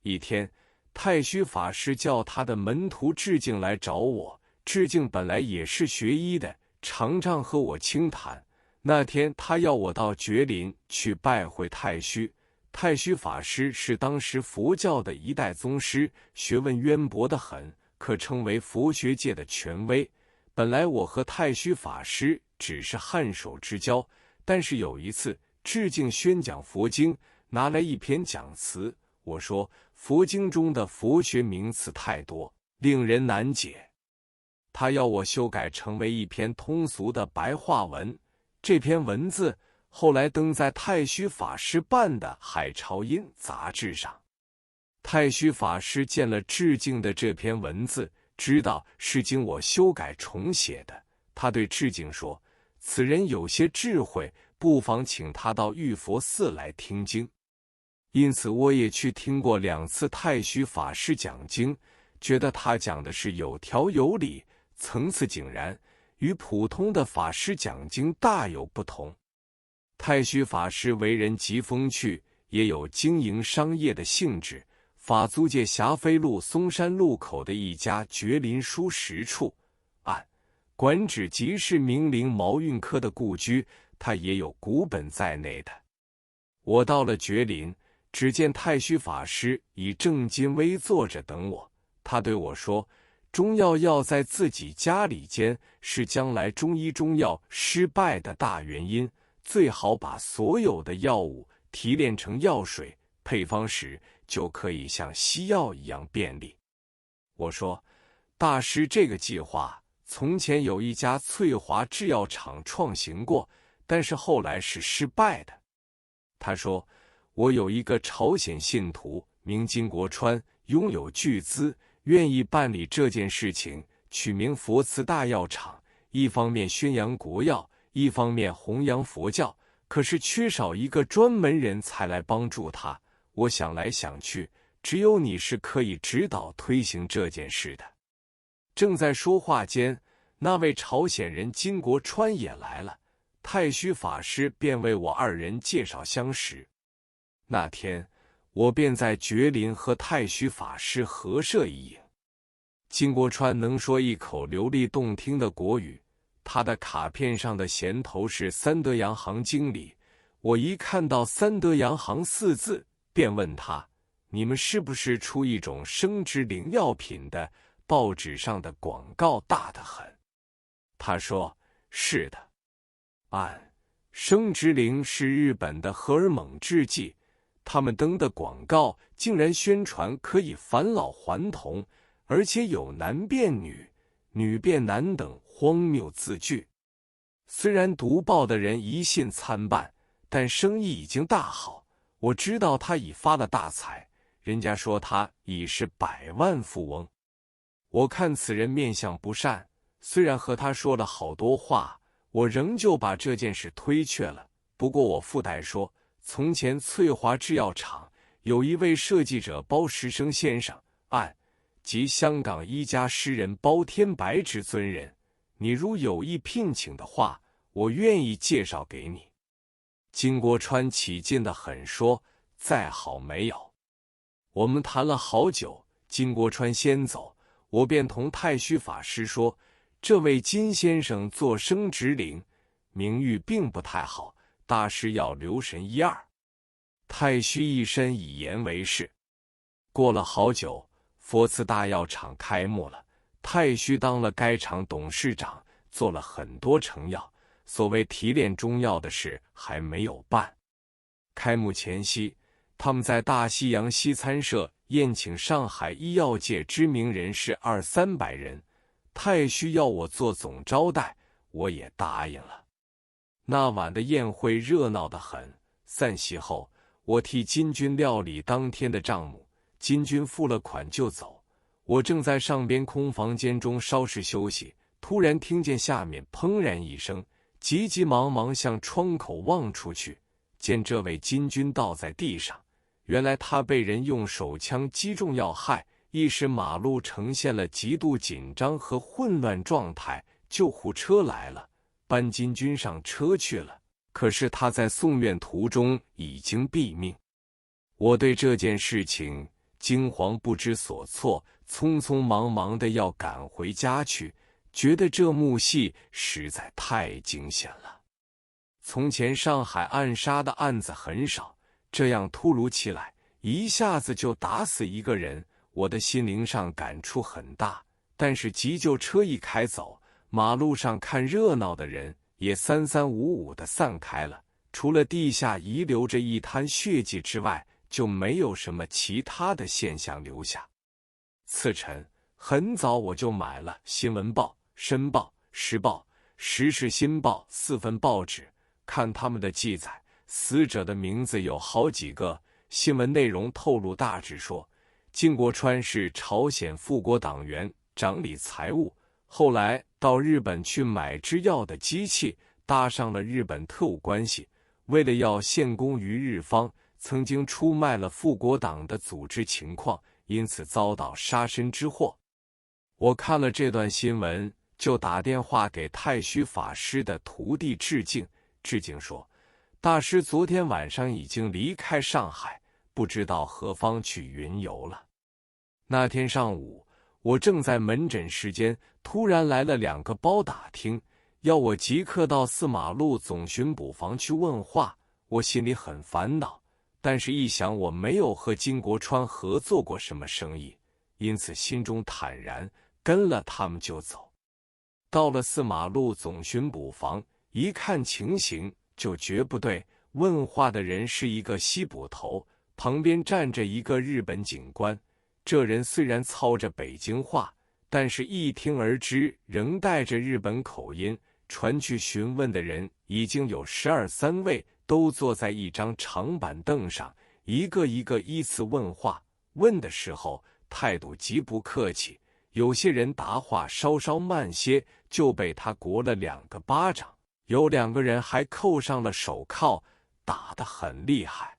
一天，太虚法师叫他的门徒智敬来找我。智敬本来也是学医的，常常和我倾谈。那天他要我到觉林去拜会太虚。太虚法师是当时佛教的一代宗师，学问渊博得很，可称为佛学界的权威。本来我和太虚法师只是颔首之交，但是有一次智敬宣讲佛经，拿来一篇讲词，我说佛经中的佛学名词太多，令人难解。他要我修改成为一篇通俗的白话文，这篇文字后来登在太虚法师办的《海潮音》杂志上。太虚法师见了致敬的这篇文字，知道是经我修改重写的。他对致敬说：“此人有些智慧，不妨请他到玉佛寺来听经。”因此我也去听过2次太虚法师讲经，觉得他讲的是有条有理，层次井然，与普通的法师讲经大有不同。太虚法师为人极风趣，也有经营商业的性质。法租界霞飞路松山路口的一家觉林书食处，按管址即是明陵毛运科的故居，他也有股本在内的。我到了觉林，只见太虚法师以正襟危坐着等我。他对我说，中药要在自己家里煎，是将来中医中药失败的大原因，最好把所有的药物提炼成药水，配方时就可以像西药一样便利。我说，大师这个计划从前有一家翠华制药厂创行过，但是后来是失败的。他说，我有一个朝鲜信徒名金国川，拥有巨资，愿意办理这件事情，取名佛慈大药厂，一方面宣扬国药，一方面弘扬佛教，可是缺少一个专门人才来帮助他。我想来想去，只有你是可以指导推行这件事的。正在说话间，那位朝鲜人金国川也来了，太虚法师便为我2人介绍相识。那天我便在觉林和太虚法师合摄一影。金国川能说一口流利动听的国语，他的卡片上的衔头是三德洋行经理。我一看到三德洋行4字，便问他，你们是不是出一种生之灵药品的？报纸上的广告大得很。他说，是的。按生之灵是日本的荷尔蒙制剂，他们登的广告竟然宣传可以返老还童，而且有男变女、女变男等荒谬字句。虽然读报的人疑信参半，但生意已经大好。我知道他已发了大财，人家说他已是100万富翁。我看此人面相不善，虽然和他说了好多话，我仍旧把这件事推却了。不过我附带说，从前翠华制药厂有一位设计者包石生先生，按即香港一家诗人包天白之尊人，你如有意聘请的话，我愿意介绍给你。金国川起劲得很，说再好没有。我们谈了好久，金国川先走，我便同太虚法师说，这位金先生做生殖灵，名誉并不太好，大师要留神1、2。太虚一身以言为是。过了好久，佛慈大药厂开幕了，太虚当了该厂董事长，做了很多成药。所谓提炼中药的事还没有办。开幕前夕，他们在大西洋西餐社宴请上海医药界知名人士200-300人，太虚要我做总招待，我也答应了。那晚的宴会热闹得很，散席后，我替金军料理当天的账目，金军付了款就走。我正在上边空房间中稍事休息，突然听见下面砰然一声，急急忙忙向窗口望出去，见这位金军倒在地上。原来他被人用手枪击中要害，一时马路呈现了极度紧张和混乱状态。救护车来了，搬金军上车去了，可是他在送院途中已经毙命。我对这件事情惊惶不知所措，匆匆忙忙的要赶回家去，觉得这幕戏实在太惊险了。从前上海暗杀的案子很少，这样突如其来，一下子就打死一个人，我的心灵上感触很大。但是急救车一开走，马路上看热闹的人也3-3-5-5地散开了，除了地下遗留着一滩血迹之外，就没有什么其他的现象留下。次晨很早我就买了《新闻报》《申报》《时报》《时事新报》4份报纸，看他们的记载，死者的名字有好几个。新闻内容透露大致说，靳国川是朝鲜复国党员，掌理财务，后来到日本去买制药的机器，搭上了日本特务关系，为了要献功于日方，曾经出卖了复国党的组织情况，因此遭到杀身之祸。我看了这段新闻，就打电话给太虚法师的徒弟致敬。致敬说，大师昨天晚上已经离开上海，不知道何方去云游了。那天上午，我正在门诊时间，突然来了2个包打听，要我即刻到4马路总巡捕房去问话。我心里很烦恼，但是一想我没有和金国川合作过什么生意，因此心中坦然，跟了他们就走。到了4马路总巡捕房，一看情形就觉不对，问话的人是一个西捕头，旁边站着一个日本警官。这人虽然操着北京话，但是一听而知仍带着日本口音。传去询问的人已经有12-13位，都坐在一张长板凳上，一个一个依次问话。问的时候态度极不客气，有些人答话稍稍慢些，就被他掴了2个巴掌，有2个人还扣上了手铐，打得很厉害。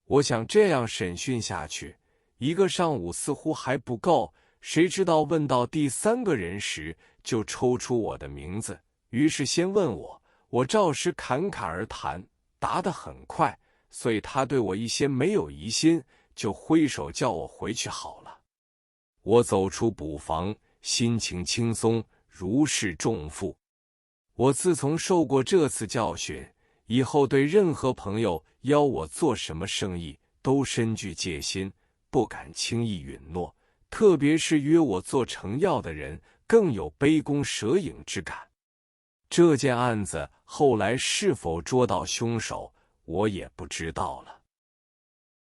我想这样审讯下去，1个上午似乎还不够，谁知道问到第3个人时，就抽出我的名字，于是先问我，我照实侃侃而谈，答得很快，所以他对我一些没有疑心，就挥手叫我回去好了。我走出捕房，心情轻松，如释重负。我自从受过这次教训以后，对任何朋友邀我做什么生意都深具戒心，不敢轻易允诺，特别是约我做成药的人，更有杯弓蛇影之感。这件案子后来是否捉到凶手，我也不知道了。